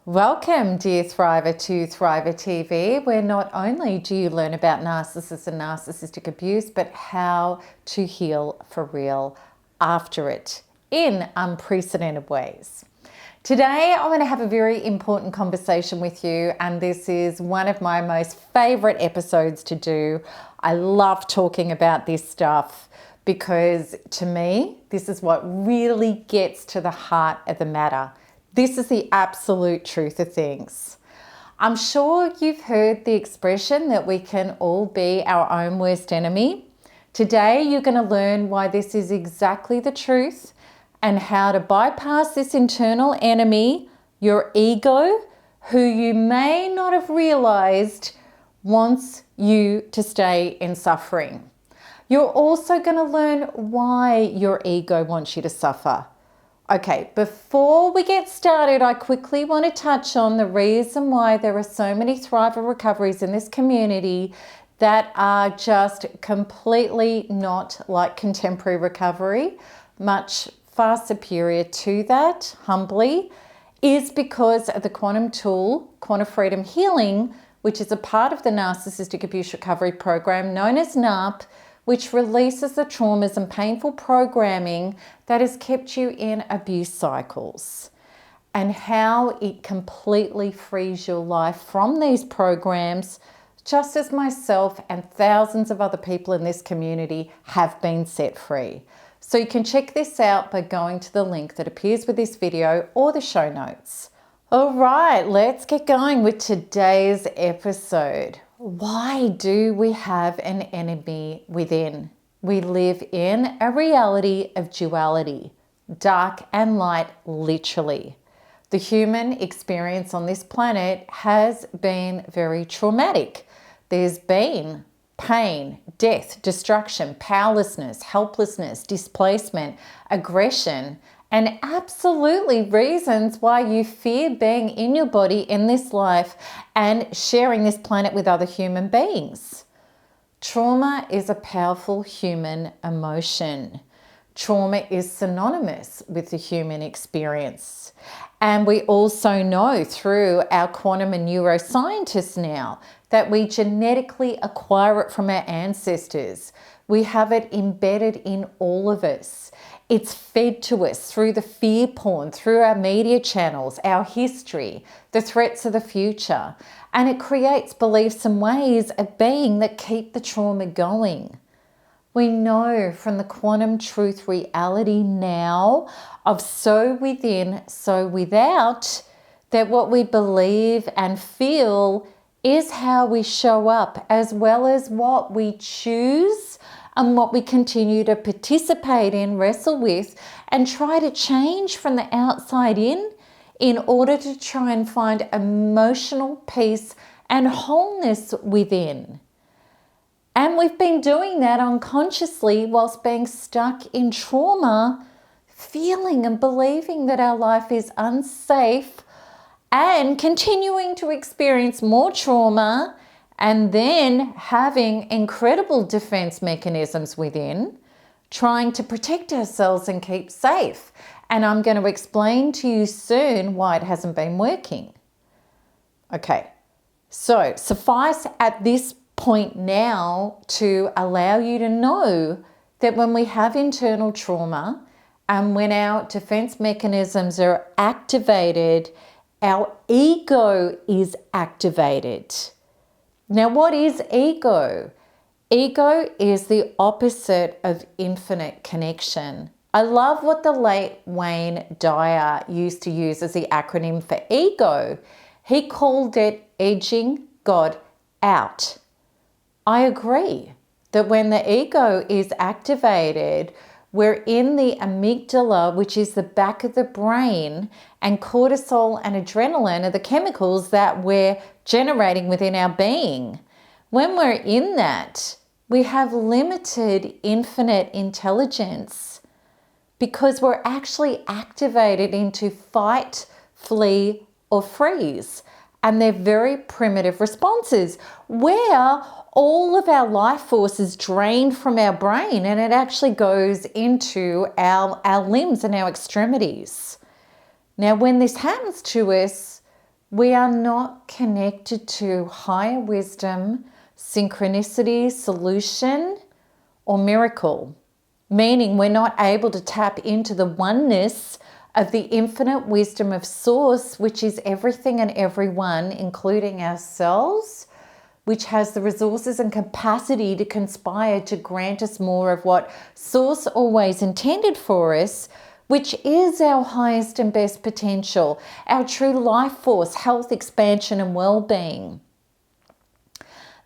Welcome, dear Thriver, to Thriver TV, where not only do you learn about narcissists and narcissistic abuse, but how to heal for real after it in unprecedented ways. Today, I want to have a very important conversation with you, and this is one of my most favorite episodes to do. I love talking about this stuff because, to me, this is what really gets to the heart of the matter. This is the absolute truth of things. I'm sure you've heard the expression that we can all be our own worst enemy. Today, you're going to learn why this is exactly the truth and how to bypass this internal enemy, your ego, who you may not have realized wants you to stay in suffering. You're also going to learn why your ego wants you to suffer. Okay, before we get started, I quickly want to touch on the reason why there are so many Thriver recoveries in this community that are just completely not like contemporary recovery, much far superior to that, humbly, is because of the quantum tool, Quantum Freedom Healing, which is a part of the Narcissistic Abuse Recovery Program known as NARP, which releases the traumas and painful programming that has kept you in abuse cycles, and how it completely frees your life from these programs, just as myself and thousands of other people in this community have been set free. So you can check this out by going to the link that appears with this video or the show notes. All right, let's get going with today's episode. Why do we have an enemy within? We live in a reality of duality, dark and light, literally. The human experience on this planet has been very traumatic. There's been pain, death, destruction, powerlessness, helplessness, displacement, aggression, and absolutely reasons why you fear being in your body in this life and sharing this planet with other human beings. Trauma is a powerful human emotion. Trauma is synonymous with the human experience. And we also know through our quantum and neuroscientists now that we genetically acquire it from our ancestors. We have it embedded in all of us. It's fed to us through the fear porn, through our media channels, our history, the threats of the future. And it creates beliefs and ways of being that keep the trauma going. We know from the quantum truth reality now of so within, so without, that what we believe and feel is how we show up, as well as what we choose and what we continue to participate in, wrestle with, and try to change from the outside in order to try and find emotional peace and wholeness within. And we've been doing that unconsciously whilst being stuck in trauma, feeling and believing that our life is unsafe and continuing to experience more trauma, and then having incredible defense mechanisms within, trying to protect ourselves and keep safe. And I'm going to explain to you soon why it hasn't been working. Okay, so suffice at this point now to allow you to know that when we have internal trauma and when our defense mechanisms are activated, our ego is activated. Now, what is ego? Ego is the opposite of infinite connection. I love what the late Wayne Dyer used to use as the acronym for ego. He called it edging God out. I agree that when the ego is activated, we're in the amygdala, which is the back of the brain, and cortisol and adrenaline are the chemicals that we're generating within our being. When we're in that, we have limited infinite intelligence because we're actually activated into fight, flee, or freeze. And they're very primitive responses where all of our life force is drained from our brain and it actually goes into our limbs and our extremities. Now, when this happens to us, We are not connected to higher wisdom, synchronicity, solution, or miracle, meaning we're not able to tap into the oneness of the infinite wisdom of Source, which is everything and everyone, including ourselves, which has the resources and capacity to conspire to grant us more of what Source always intended for us, which is our highest and best potential, our true life force, health, expansion, and well-being.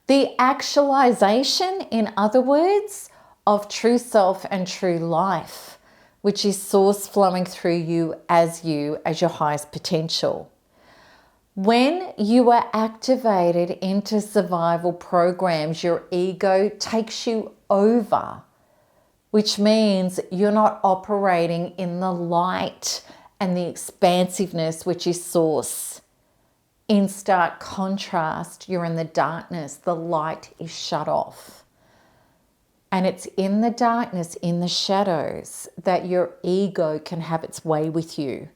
The actualization, in other words, of true self and true life, which is Source flowing through you as your highest potential. When you are activated into survival programs, your ego takes you over, which means you're not operating in the light and the expansiveness, which is Source. In stark contrast, you're in the darkness. The light is shut off. And it's in the darkness, in the shadows, that your ego can have its way with you.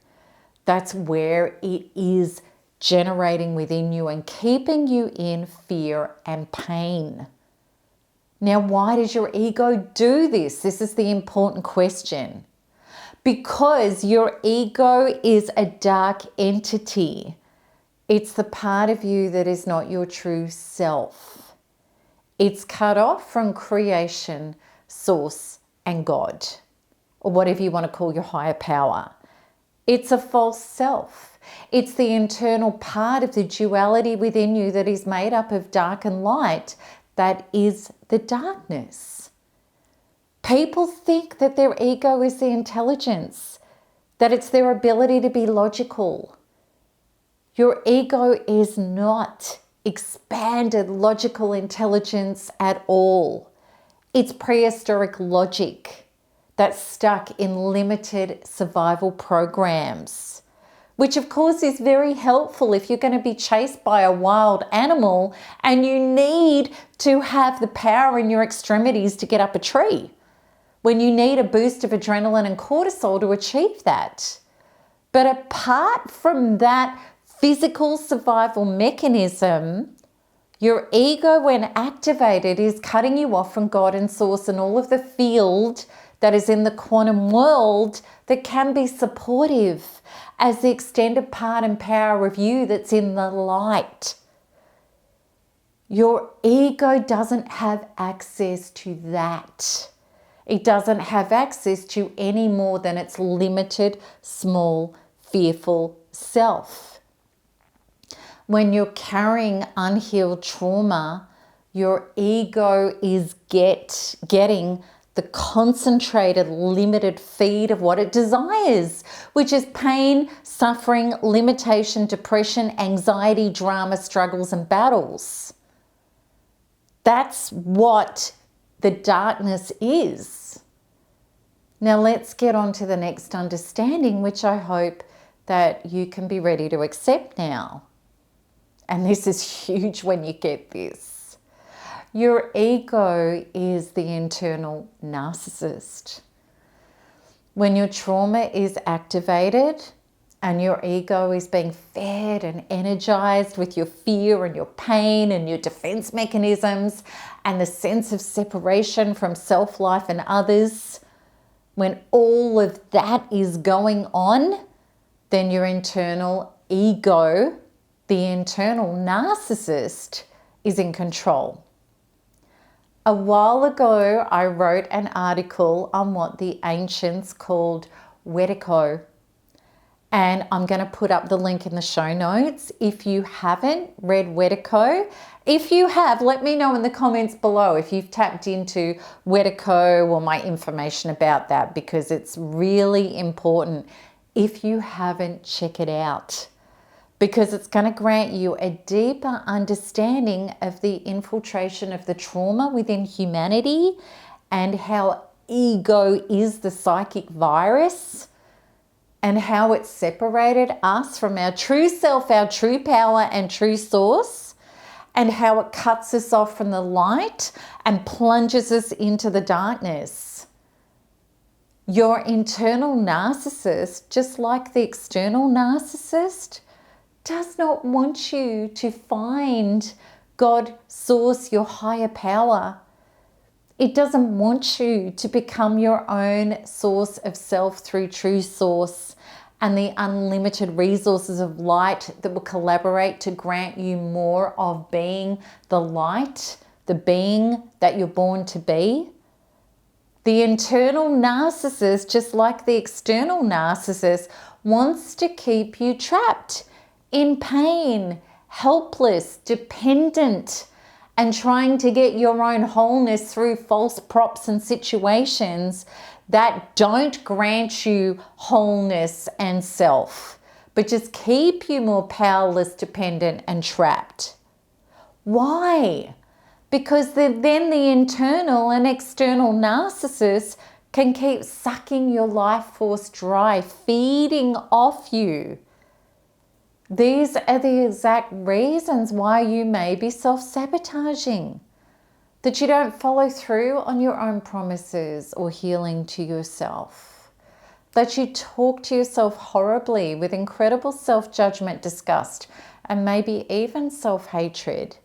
That's where it is generating within you and keeping you in fear and pain. Now, why does your ego do this? This is the important question. Because your ego is a dark entity. It's the part of you that is not your true self. It's cut off from creation, Source, and God, or whatever you want to call your higher power. It's a false self. It's the internal part of the duality within you that is made up of dark and light. That is the darkness. People think that their ego is the intelligence, that it's their ability to be logical. Your ego is not expanded logical intelligence at all. It's prehistoric logic that's stuck in limited survival programs, which of course is very helpful if you're going to be chased by a wild animal and you need to have the power in your extremities to get up a tree, when you need a boost of adrenaline and cortisol to achieve that. But apart from that physical survival mechanism, your ego, when activated, is cutting you off from God and Source and all of the field that is in the quantum world that can be supportive as the extended part and power of you that's in the light. Your ego doesn't have access to that. It doesn't have access to any more than its limited, small, fearful self. When you're carrying unhealed trauma, your ego is getting the concentrated, limited feed of what it desires, which is pain, suffering, limitation, depression, anxiety, drama, struggles, and battles. That's what the darkness is. Now let's get on to the next understanding, which I hope that you can be ready to accept now. And this is huge when you get this. Your ego is the internal narcissist. When your trauma is activated and your ego is being fed and energized with your fear and your pain and your defense mechanisms and the sense of separation from self-life and others, when all of that is going on, then your internal ego, the internal narcissist, is in control. A while ago, I wrote an article on what the ancients called Wetiko. And I'm going to put up the link in the show notes if you haven't read Wetiko. If you have, let me know in the comments below if you've tapped into Wetiko or my information about that, because it's really important. If you haven't, check it out, because it's going to grant you a deeper understanding of the infiltration of the trauma within humanity and how ego is the psychic virus and how it separated us from our true self, our true power and true source, and how it cuts us off from the light and plunges us into the darkness. Your internal narcissist, just like the external narcissist, does not want you to find God, source, your higher power. It doesn't want you to become your own source of self through true source and the unlimited resources of light that will collaborate to grant you more of being the light, the being that you're born to be. The internal narcissist, just like the external narcissist, wants to keep you trapped in pain, helpless, dependent, and trying to get your own wholeness through false props and situations that don't grant you wholeness and self, but just keep you more powerless, dependent, and trapped. Why? Because then the internal and external narcissist can keep sucking your life force dry, feeding off you. These are the exact reasons why you may be self-sabotaging, that you don't follow through on your own promises or healing to yourself, that you talk to yourself horribly with incredible self-judgment, disgust, and maybe even self-hatred.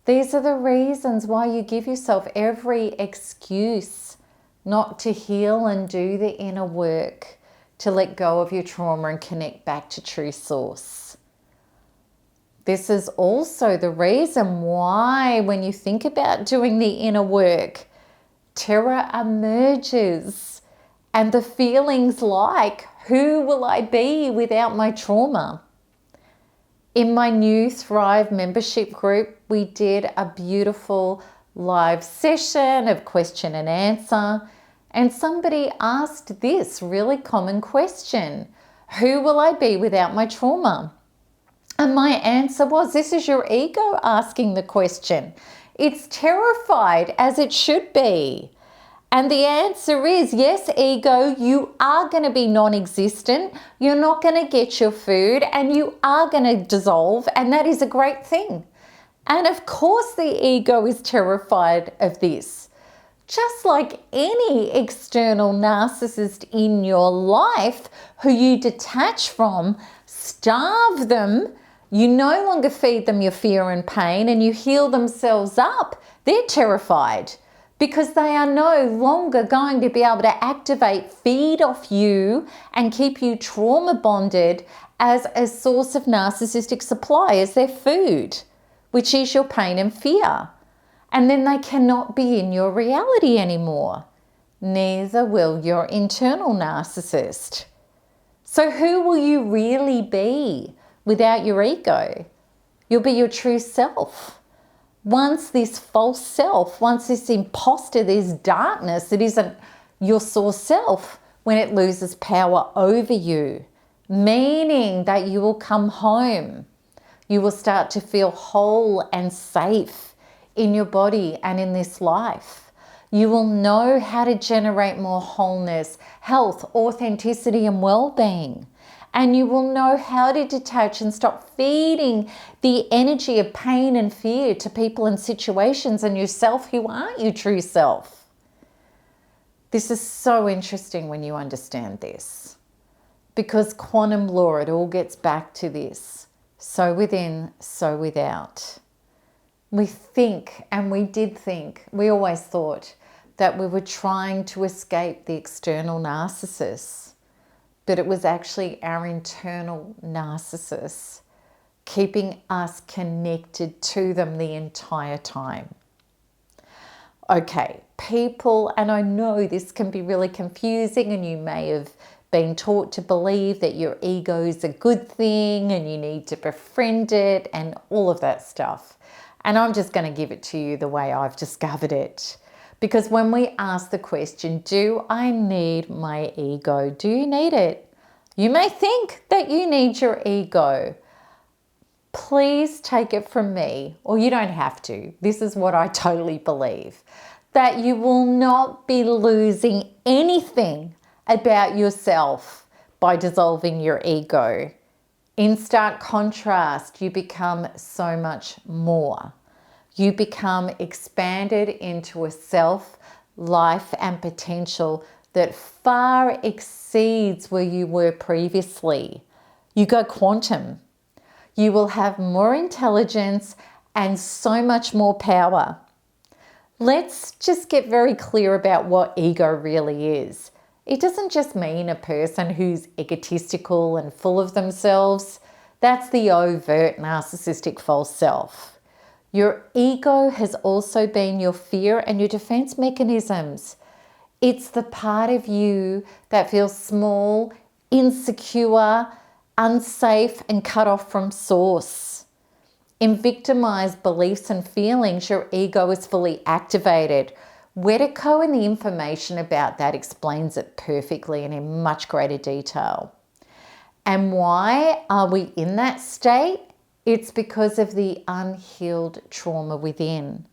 These are the reasons why you give yourself every excuse not to heal and do the inner work, to let go of your trauma and connect back to true source. This is also the reason why when you think about doing the inner work, terror emerges and the feelings like, who will I be without my trauma? In my new Thrive membership group, we did a beautiful live session of question and answer. And somebody asked this really common question: who will I be without my trauma? And my answer was, this is your ego asking the question. It's terrified, as it should be. And the answer is, yes, ego, you are going to be non-existent. You're not going to get your food and you are going to dissolve. And that is a great thing. And of course the ego is terrified of this. Just like any external narcissist in your life who you detach from, starve them, you no longer feed them your fear and pain, and you heal themselves up, they're terrified because they are no longer going to be able to activate, feed off you and keep you trauma bonded as a source of narcissistic supply, as their food, which is your pain and fear. And then they cannot be in your reality anymore. Neither will your internal narcissist. So who will you really be without your ego? You'll be your true self. Once this false self, once this imposter, this darkness that isn't your source self, when it loses power over you, meaning that you will come home, you will start to feel whole and safe in your body and in this life. You will know how to generate more wholeness, health, authenticity, and well-being. And you will know how to detach and stop feeding the energy of pain and fear to people and situations and yourself who aren't your true self. This is so interesting when you understand this, because quantum law, it all gets back to this. So within, so without. We think, and we did think, we always thought that we were trying to escape the external narcissists, but it was actually our internal narcissists keeping us connected to them the entire time. Okay, people, and I know this can be really confusing, and you may have been taught to believe that your ego is a good thing and you need to befriend it and all of that stuff. And I'm just going to give it to you the way I've discovered it. Because when we ask the question, do I need my ego? Do you need it? You may think that you need your ego. Please take it from me, or you don't have to. This is what I totally believe. That you will not be losing anything about yourself by dissolving your ego. In stark contrast, you become so much more. You become expanded into a self, life, and potential that far exceeds where you were previously. You go quantum. You will have more intelligence and so much more power. Let's just get very clear about what ego really is. It doesn't just mean a person who's egotistical and full of themselves. That's the overt narcissistic false self. Your ego has also been your fear and your defense mechanisms. It's the part of you that feels small, insecure, unsafe, and cut off from source. In victimized beliefs and feelings, your ego is fully activated. Wetiko and the information about that explains it perfectly and in much greater detail. And why are we in that state? It's because of the unhealed trauma within.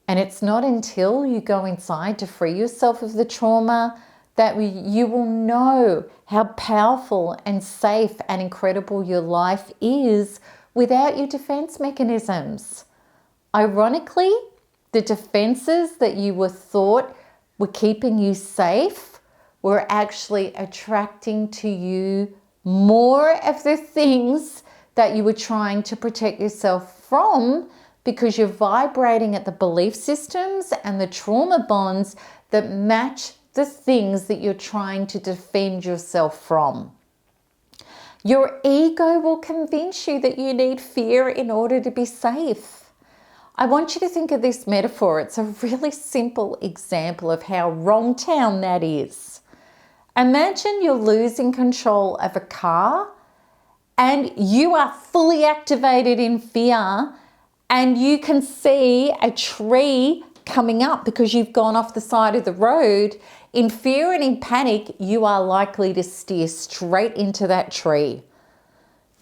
And it's not until you go inside to free yourself of the trauma that you will know how powerful and safe and incredible your life is without your defense mechanisms. Ironically, the defenses that you were thought were keeping you safe were actually attracting to you more of the things that you were trying to protect yourself from, because you're vibrating at the belief systems and the trauma bonds that match the things that you're trying to defend yourself from. Your ego will convince you that you need fear in order to be safe. I want you to think of this metaphor. It's a really simple example of how wrong town that is. Imagine you're losing control of a car and you are fully activated in fear, and you can see a tree coming up because you've gone off the side of the road. In fear and in panic, you are likely to steer straight into that tree.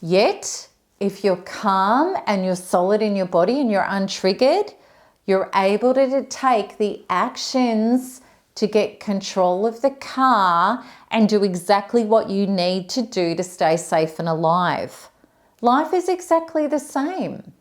Yet, if you're calm and you're solid in your body and you're untriggered, you're able to take the actions to get control of the car and do exactly what you need to do to stay safe and alive. Life is exactly the same.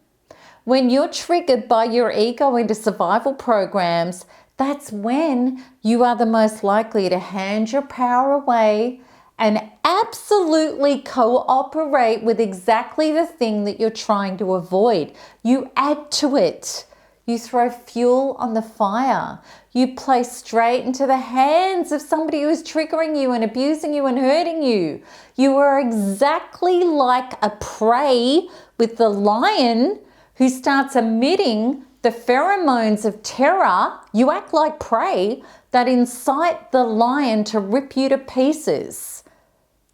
When you're triggered by your ego into survival programs, that's when you are the most likely to hand your power away and absolutely cooperate with exactly the thing that you're trying to avoid. You add to it. You throw fuel on the fire. You play straight into the hands of somebody who is triggering you and abusing you and hurting you. You are exactly like a prey with the lion who starts emitting the pheromones of terror. You act like prey that incite the lion to rip you to pieces.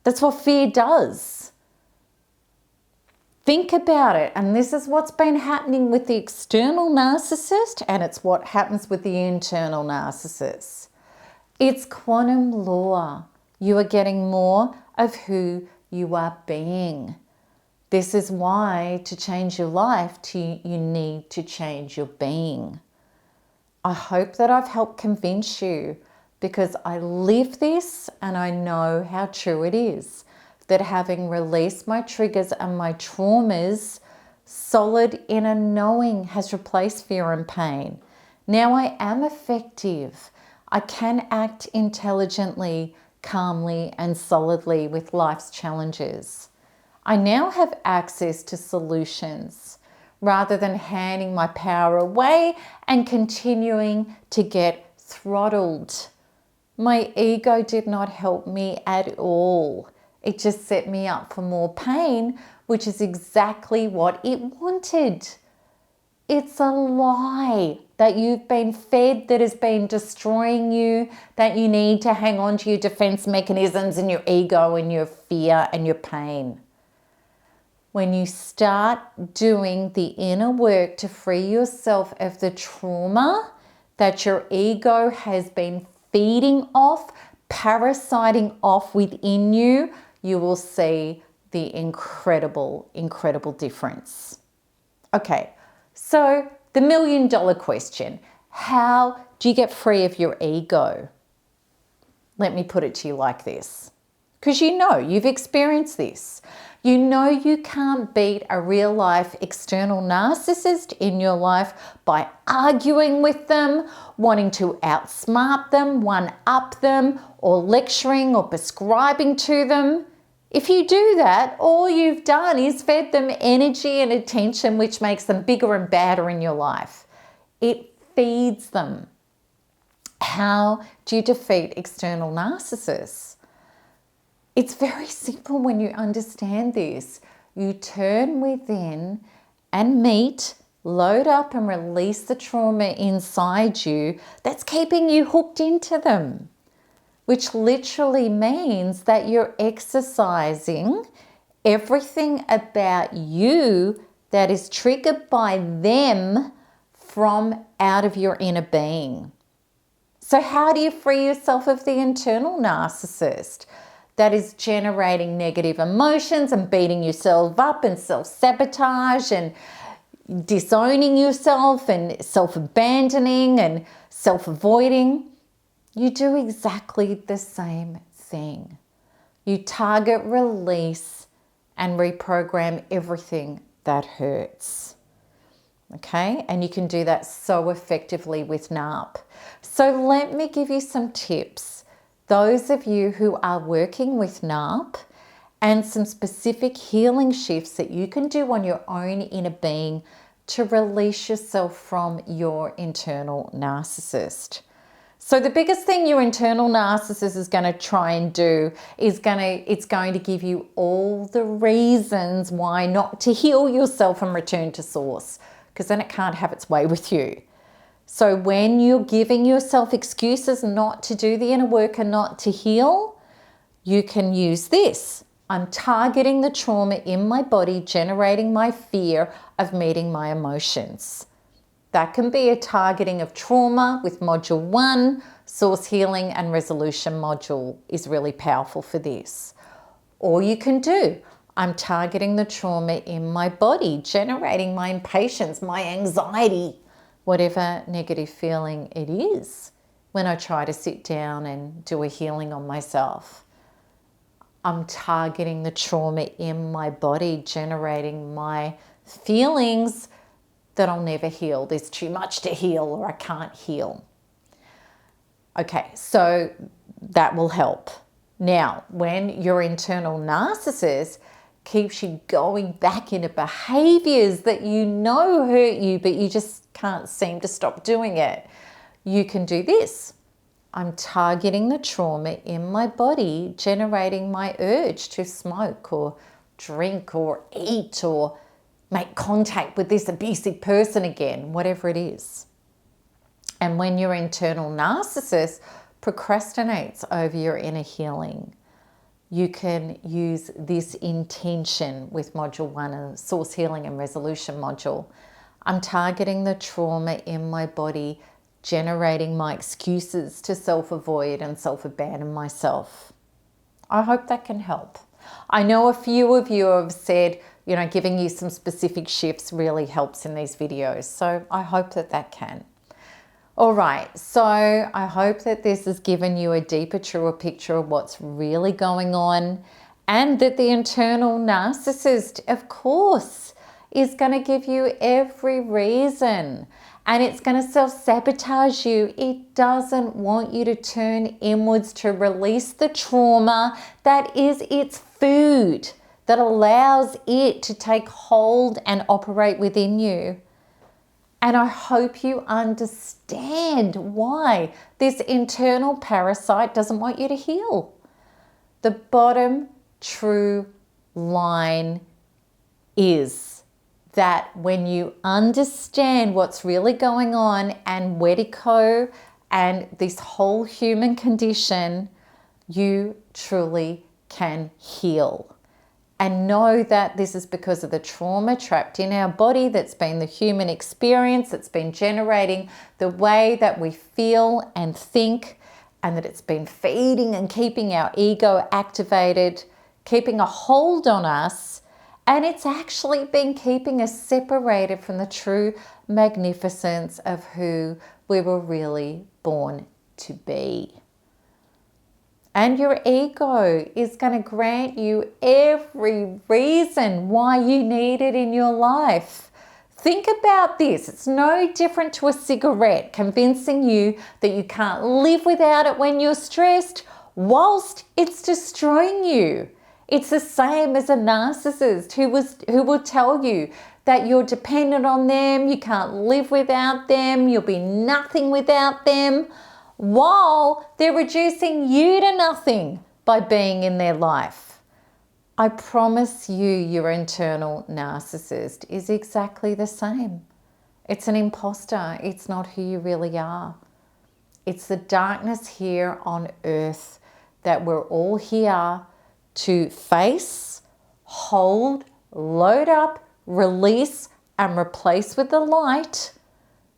That's what fear does. Think about it. And this is what's been happening with the external narcissist, and it's what happens with the internal narcissist. It's quantum law. You are getting more of who you are being. This is why to change your life, you need to change your being. I hope that I've helped convince you, because I live this and I know how true it is, that having released my triggers and my traumas, solid inner knowing has replaced fear and pain. Now I am effective. I can act intelligently, calmly, and solidly with life's challenges. I now have access to solutions rather than handing my power away and continuing to get throttled. My ego did not help me at all. It just set me up for more pain, which is exactly what it wanted. It's a lie that you've been fed that has been destroying you, that you need to hang on to your defense mechanisms and your ego and your fear and your pain. When you start doing the inner work to free yourself of the trauma that your ego has been feeding off, parasiting off within you, you will see the incredible, incredible difference. Okay, so the $1 million question: how do you get free of your ego? Let me put it to you like this, because you know you've experienced this. You know you can't beat a real life external narcissist in your life by arguing with them, wanting to outsmart them, one-up them, or lecturing or prescribing to them. If you do that, all you've done is fed them energy and attention, which makes them bigger and badder in your life. It feeds them. How do you defeat external narcissists? It's very simple when you understand this. You turn within and meet, load up and release the trauma inside you that's keeping you hooked into them, which literally means that you're exercising everything about you that is triggered by them from out of your inner being. So how do you free yourself of the internal narcissist that is generating negative emotions and beating yourself up and self-sabotage and disowning yourself and self-abandoning and self-avoiding? You do exactly the same thing. You target, release, and reprogram everything that hurts. Okay? And you can do that so effectively with NARP. So let me give you some tips. Those of you who are working with NARP, and some specific healing shifts that you can do on your own inner being to release yourself from your internal narcissist. So the biggest thing your internal narcissist is going to try and do is it's going to give you all the reasons why not to heal yourself and return to source, because then it can't have its way with you. So when you're giving yourself excuses not to do the inner work and not to heal, you can use this. I'm targeting the trauma in my body, generating my fear of meeting my emotions. That can be a targeting of trauma with module 1, source healing and resolution module is really powerful for this. Or you can do, I'm targeting the trauma in my body, generating my impatience, my anxiety, whatever negative feeling it is when I try to sit down and do a healing on myself. I'm targeting the trauma in my body, generating my feelings that I'll never heal. There's too much to heal or I can't heal. Okay, so that will help. Now, when your internal narcissist keeps you going back into behaviors that you know hurt you, but you just can't seem to stop doing it, you can do this. I'm targeting the trauma in my body, generating my urge to smoke or drink or eat or make contact with this abusive person again, whatever it is. And when your internal narcissist procrastinates over your inner healing, you can use this intention with module 1 and source healing and resolution module. I'm targeting the trauma in my body, generating my excuses to self-avoid and self-abandon myself. I hope that can help. I know a few of you have said, giving you some specific shifts really helps in these videos. So I hope that can. All right, so I hope that this has given you a deeper, truer picture of what's really going on, and that the internal narcissist, of course, is going to give you every reason, and it's going to self-sabotage you. It doesn't want you to turn inwards to release the trauma that is its food, that allows it to take hold and operate within you. And I hope you understand why this internal parasite doesn't want you to heal. The bottom true line is that when you understand what's really going on and Wetiko and this whole human condition, you truly can heal. And know that this is because of the trauma trapped in our body that's been the human experience, that's been generating the way that we feel and think, and that it's been feeding and keeping our ego activated, keeping a hold on us, and it's actually been keeping us separated from the true magnificence of who we were really born to be. And your ego is going to grant you every reason why you need it in your life. Think about this. It's no different to a cigarette convincing you that you can't live without it when you're stressed, whilst it's destroying you. It's the same as a narcissist who will tell you that you're dependent on them, you can't live without them, you'll be nothing without them, while they're reducing you to nothing by being in their life. I promise you, your internal narcissist is exactly the same. It's an imposter. It's not who you really are. It's the darkness here on earth that we're all here to face, hold, load up, release, and replace with the light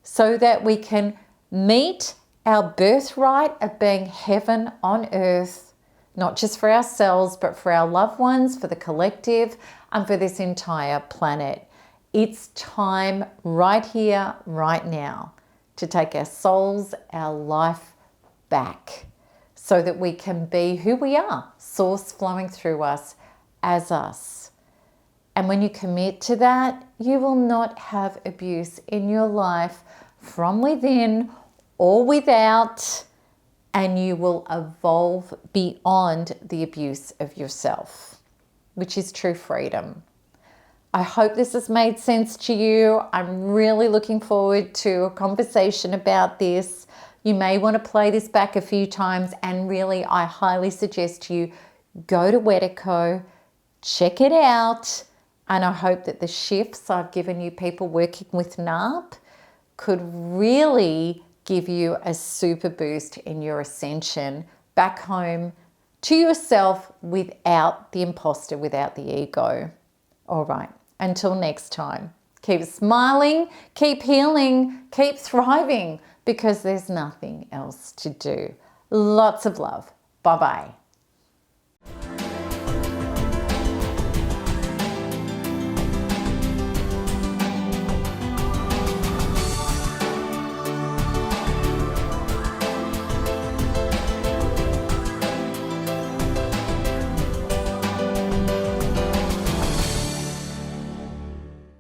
so that we can meet our birthright of being heaven on earth, not just for ourselves, but for our loved ones, for the collective, and for this entire planet. It's time right here, right now, to take our souls, our life back so that we can be who we are, source flowing through us as us. And when you commit to that, you will not have abuse in your life from within or without, and you will evolve beyond the abuse of yourself, which is true freedom. I hope this has made sense to you. I'm really looking forward to a conversation about this. You may want to play this back a few times, and really I highly suggest you go to Wetiko, check it out, and I hope that the shifts I've given you, people working with NARP, could really give you a super boost in your ascension back home to yourself without the imposter, without the ego. All right, until next time, keep smiling, keep healing, keep thriving, because there's nothing else to do. Lots of love. Bye-bye.